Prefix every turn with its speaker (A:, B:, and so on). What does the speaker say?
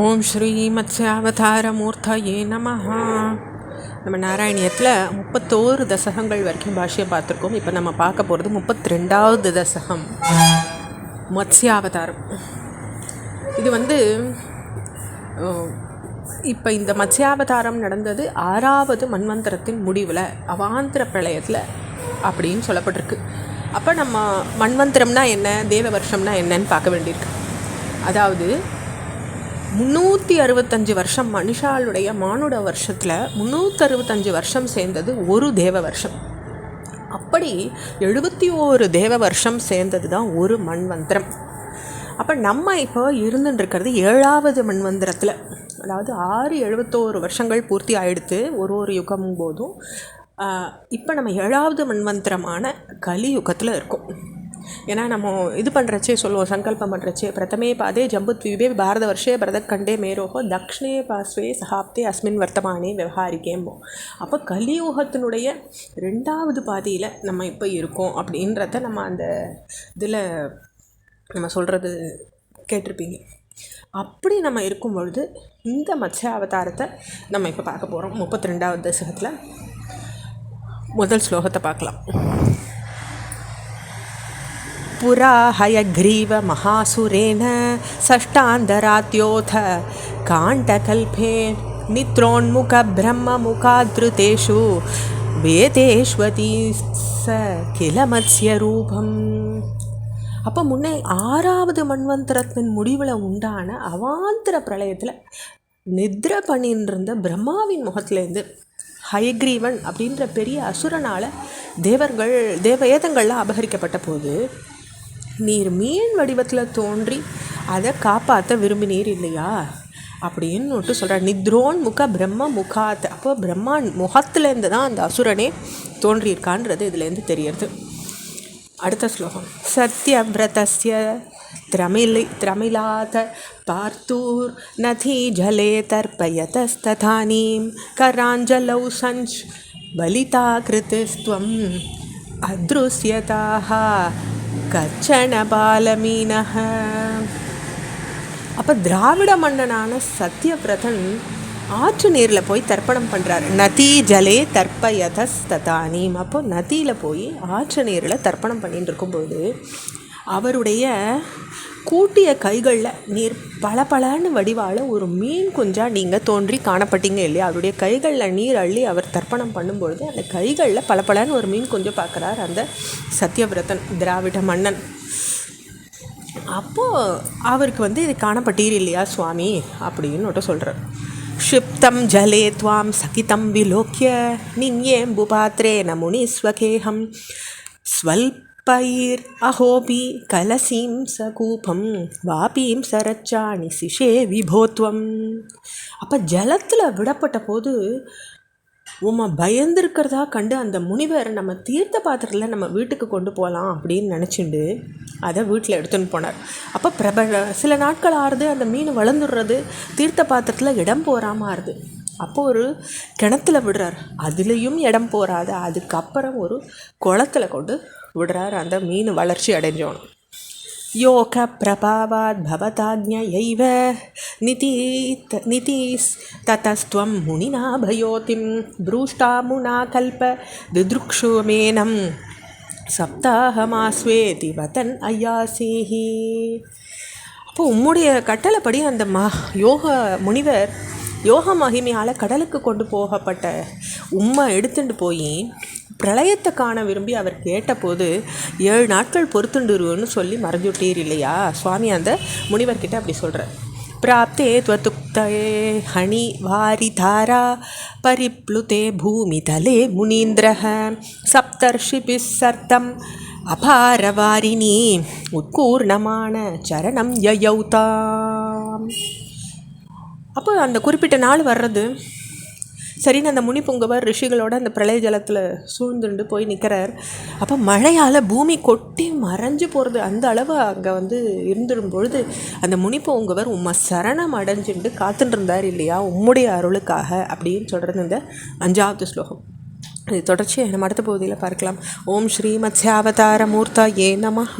A: ஓம் ஸ்ரீ மத்ஸ்யாவதாரமூர்த்தயே நமஹ. நம்ம நாராயணியத்தில் 31 தசகங்கள் வரைக்கும் பாஷ்யை பார்த்துருக்கோம். இப்போ நம்ம பார்க்க போகிறது 32வது தசகம், மத்ஸ்யாவதாரம். இது இப்போ இந்த மத்ஸ்யாவதாரம் நடந்தது 6வது மன்வந்தரத்தின் முடிவில், அவாந்திர பிரளயத்தில் அப்படின்னு சொல்லப்பட்டிருக்கு. அப்போ நம்ம மன்வந்தரம்னா என்ன, தேவ வருஷம்னா என்னன்னு பார்க்க வேண்டியிருக்கு. அதாவது 365 வருஷம் மனுஷாளுடைய மானுட வருஷத்தில் 365 வருஷம் சேர்ந்தது ஒரு தேவ வருஷம். அப்படி 71 தேவ வருஷம் சேர்ந்தது தான் ஒரு மன்வந்திரம். அப்போ நம்ம இப்போ இருந்துட்டுருக்கிறது 7வது மன்வந்திரத்தில். அதாவது 71 வருஷங்கள் பூர்த்தி ஆகிடுத்து ஒரு யுகம் போதும். இப்போ நம்ம 7வது மன்வந்திரமான கலியுகத்தில் இருக்கோம். ஏன்னா நம்ம இது பண்ணுறச்சே சொல்லுவோம், சங்கல்பம் பண்ணுறச்சே பிரதமே பாதே ஜம்புத்வீபே பாரத வருஷே பரதக்கண்டே மேரோகோ தக்ஷிணே பாஸ்வே சஹாப்தே அஸ்மின் வர்த்தமானே விவகாரிக்கேம்போ. அப்போ கலியுகத்தினுடைய 2வது பாதியில் நம்ம இப்போ இருக்கோம் அப்படின்றத நம்ம அந்த இதில் நம்ம சொல்கிறது கேட்டிருப்பீங்க. அப்படி நம்ம இருக்கும் பொழுது இந்த மத்ஸ்ய அவதாரத்தை நம்ம இப்போ பார்க்க போகிறோம். 32வது தசகத்தில் முதல் ஸ்லோகத்தை பார்க்கலாம். புரா ஹயக்ரீவ மகாசுரேன ஷஷ்டாந்தராத்யோத காண்டகல்பே நித்ரோன்முக பிரம்ம முகாத்ருதேஷு வேதேஷ்வதி ச கில மத்ஸ்ய ரூபம். அப்போ முன்னே 6வது மன்வந்தரத்தின் முடிவில் உண்டான அவாந்திர பிரளயத்தில் நித்ர பண்ணின்னு இருந்த பிரம்மாவின் முகத்துலேருந்து ஹயக்ரீவன் அப்படின்ற பெரிய அசுரனால் வேதங்கள்லாம் அபகரிக்கப்பட்ட போது நீர் மீன் வடிவத்தில் தோன்றி அதை காப்பாற்ற விரும்பினீர் இல்லையா அப்படின்னு சொல்கிறார். நித்ரோன் முக பிரம்ம முகாத். அப்போ பிரம்மா முகத்துலேருந்து தான் அந்த அசுரனே தோன்றியிருக்கான்றது இதுலேருந்து தெரியறது. அடுத்த ஸ்லோகம். சத்யவ்ரதஸ்ய திரமிலாத பார்த்தூர் நதி ஜலே தர்ப்பயதஸ்ததானீம் கராஞ்சலௌ சஞ்ச் பலிதா கிருதிஸ்த்வம் அத்ருஸ்யதாக கச்சன பாலமீனஹ. அப்போ திராவிட மன்னனான சத்யவிரதன் ஆற்று நீரில் போய் தர்ப்பணம் பண்ணுறார். நதி ஜலே தர்ப்பயதஸ்ததானீம். அப்போ நதியில் போய் ஆற்று நீரில் தர்ப்பணம் பண்ணிட்டு இருக்கும்போது அவருடைய கூட்டிய கைகளில் நீர் பளபளன்னு வடிவால் ஒரு மீன் குஞ்சாக நீங்கள் தோன்றி காணப்பட்டீங்க இல்லையா. அவருடைய கைகளில் நீர் அள்ளி அவர் தர்ப்பணம் பண்ணும்பொழுது அந்த கைகளில் பளபளன்னு ஒரு மீன் குஞ்சை பார்க்குறார் அந்த சத்யவிரதன், திராவிட மன்னன். அப்போது அவருக்கு இது காணப்பட்டீர் இல்லையா சுவாமி அப்படின்னு சொல்கிறார். க்ஷிப்தம் ஜலே துவாம் சகிதம் விலோக்கிய நின்யேம்புபாத்ரேன முனிஸ்வகேஹம் ஸ்வல்பைர் அஹோபி கலசீம் சகூபம் வாபீம் சரச்சாணி சிஷே விபோத்வம். அப்போ ஜலத்தில் விடப்பட்ட போது பயந்துருக்கிறதா கண்டு அந்த முனிவர் நம்ம தீர்த்த பாத்திரத்தில் நம்ம வீட்டுக்கு கொண்டு போகலாம் அப்படின்னு நினச்சிண்டு அதை வீட்டில் எடுத்துன்னு போனார். அப்போ சில நாட்கள் ஆறுது, அந்த மீன் வளர்ந்துடுறது, தீர்த்த பாத்திரத்தில் இடம் போகாமல் ஆறுது. அப்போது ஒரு கிணத்துல விடுறார், அதுலேயும் இடம் போகாது. அதுக்கப்புறம் ஒரு குளத்தில் கொண்டு விடுறார் அந்த மீன் வளர்ச்சி அடைஞ்சோம். யோக பிரபாவாத் பவதாஜ்ஞயைவ நிதீஸ் ததஸ்த்வம் முனினா பயோதிம் ப்ரூஷ்டா முனா கல்ப தித்ருக்ஷுமேனம் சப்தாஹமாஸ்வேதி வதன் ஐயாசீஹி. அப்போ உம்முடைய கட்டளைப்படி அந்த முனிவர் யோக மகிமையால் கடலுக்கு கொண்டு போகப்பட்ட எடுத்துட்டு போய் பிரளயத்தை காண விரும்பி அவர் கேட்டபோது 7 நாட்கள் பொறுத்துண்டுருன்னு சொல்லி மறைஞ்சுட்டீர் இல்லையா சுவாமி. அந்த முனிவர்கிட்ட அப்படி சொல்கிறார். பிராப்தே துவதுக்தே ஹனி வாரி தாரா பரிப்ளுதே பூமி தலே முனீந்திரஹ சப்தர்ஷிபி சர்த்தம் அபாரவாரிணி உத்கூர்ணமான சரணம் யயௌதாம். அப்போ அந்த குறிப்பிட்ட நாள் வர்றது சரின்னு அந்த முனிப்புங்கவர் ரிஷிகளோட அந்த பிரளய ஜலத்தில் சூழ்ந்துண்டு போய் நிற்கிறார். அப்போ மழையால் பூமி கொட்டி மறைஞ்சு போகிறது. அந்த அளவு அங்கே இருந்துடும் பொழுது அந்த முனிப்புங்கவர் சரணம் அடைஞ்சுண்டு காத்துட்டு இருந்தார் இல்லையா உம்முடைய அருளுக்காக அப்படின்னு சொல்கிறது இந்த 5வது ஸ்லோகம். இது தொடர்ச்சியாக நம்ம அடுத்த பகுதியில் பார்க்கலாம். ஓம் ஸ்ரீ மத்ஸ்யாவதாரமூர்த்தயே நமஹ.